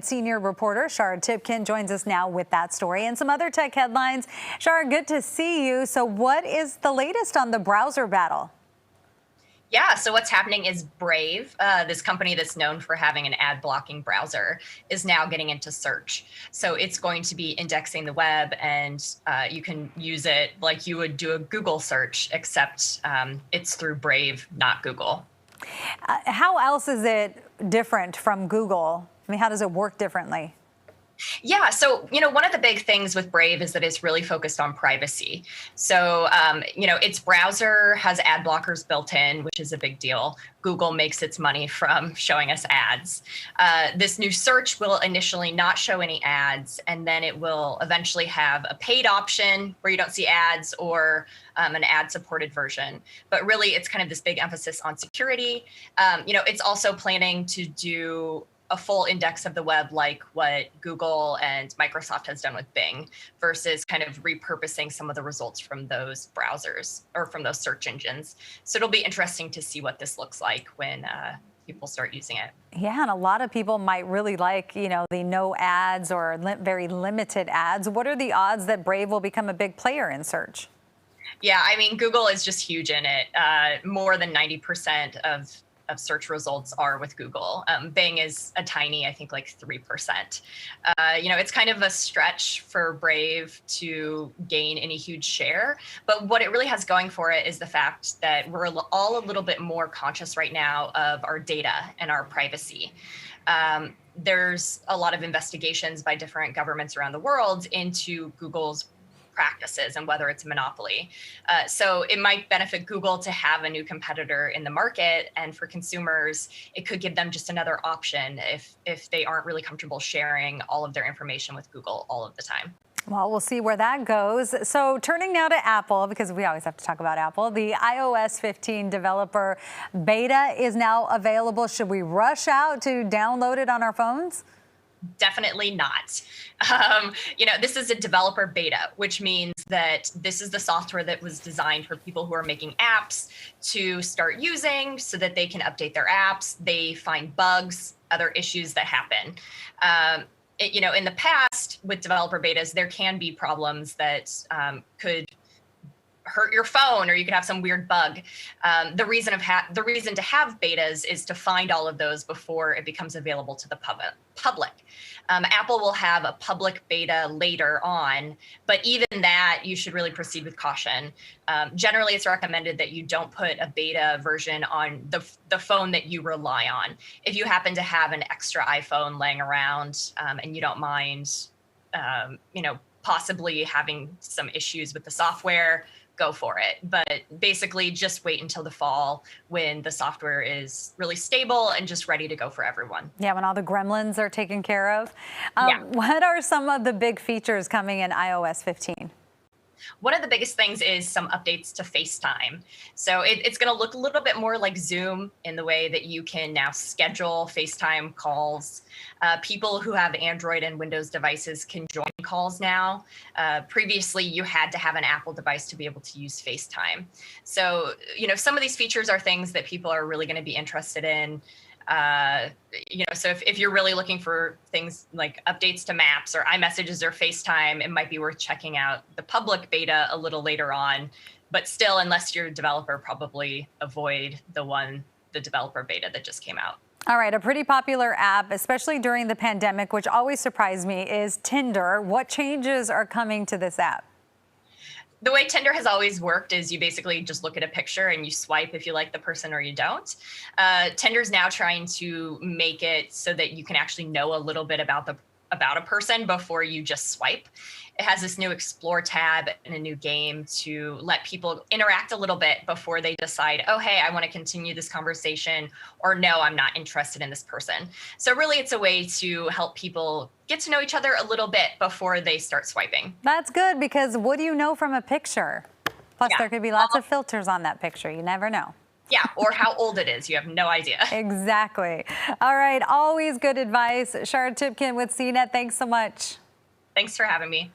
Senior reporter Shara Tibken joins us now with that story and some other tech headlines. Shara, good to see you. So what is the latest on the browser battle? Yeah, so what's happening is Brave, this company that's known for having an ad blocking browser, is now getting into search. So it's going to be indexing the web, and you can use it like you would do a Google search, except it's through Brave, not Google. How else is it different from Google? I mean, how does it work differently? Yeah, so, one of the big things with Brave is that it's really focused on privacy. So, its browser has ad blockers built in, which is a big deal. Google makes its money from showing us ads. This new search will initially not show any ads, and then it will eventually have a paid option where you don't see ads, or an ad-supported version. But really, it's kind of this big emphasis on security. It's also planning to do a full index of the web like what Google and Microsoft has done with Bing, versus kind of repurposing some of the results from those browsers or from those search engines. So it'll be interesting to see what this looks like when people start using it. Yeah, and a lot of people might really like, the no ads or very limited ads. What are the odds that Brave will become a big player in search? Yeah, I mean, Google is just huge in it. More than 90% of search results are with Google. Bing is a tiny, I think like 3%. It's kind of a stretch for Brave to gain any huge share. But what it really has going for it is the fact that we're all a little bit more conscious right now of our data and our privacy. There's a lot of investigations by different governments around the world into Google's practices and whether it's a monopoly. So it might benefit Google to have a new competitor in the market, and for consumers, it could give them just another option if they aren't really comfortable sharing all of their information with Google all of the time. Well, we'll see where that goes. So turning now to Apple, because we always have to talk about Apple, the iOS 15 developer beta is now available. Should we rush out to download it on our phones? Definitely not. This is a developer beta, which means that this is the software that was designed for people who are making apps to start using so that they can update their apps. They find bugs, other issues that happen. In the past with developer betas, there can be problems that could hurt your phone, or you could have some weird bug. The reason to have betas is to find all of those before it becomes available to the public. Apple will have a public beta later on, but even that, you should really proceed with caution. Generally, it's recommended that you don't put a beta version on the phone that you rely on. If you happen to have an extra iPhone laying around and you don't mind, possibly having some issues with the software, go for it. But basically just wait until the fall when the software is really stable and just ready to go for everyone. Yeah, when all the gremlins are taken care of. Yeah. What are some of the big features coming in iOS 15? One of the biggest things is some updates to FaceTime. So it's going to look a little bit more like Zoom in the way that you can now schedule FaceTime calls. People who have Android and Windows devices can join calls now. Previously, you had to have an Apple device to be able to use FaceTime. So, some of these features are things that people are really going to be interested in. So if you're really looking for things like updates to Maps or iMessages or FaceTime, it might be worth checking out the public beta a little later on. But still, unless you're a developer, probably avoid the developer beta that just came out. All right, a pretty popular app, especially during the pandemic, which always surprised me, is Tinder. What changes are coming to this app? The way Tinder has always worked is you basically just look at a picture and you swipe if you like the person or you don't. Tinder's now trying to make it so that you can actually know a little bit about a person before you just swipe. It has this new Explore tab and a new game to let people interact a little bit before they decide, oh, hey, I want to continue this conversation, or no, I'm not interested in this person. So really, it's a way to help people get to know each other a little bit before they start swiping. That's good, because what do you know from a picture? Plus, there could be lots of filters on that picture. You never know. Yeah, or how old it is. You have no idea. Exactly. All right, always good advice. Shara Tibken with CNET, thanks so much. Thanks for having me.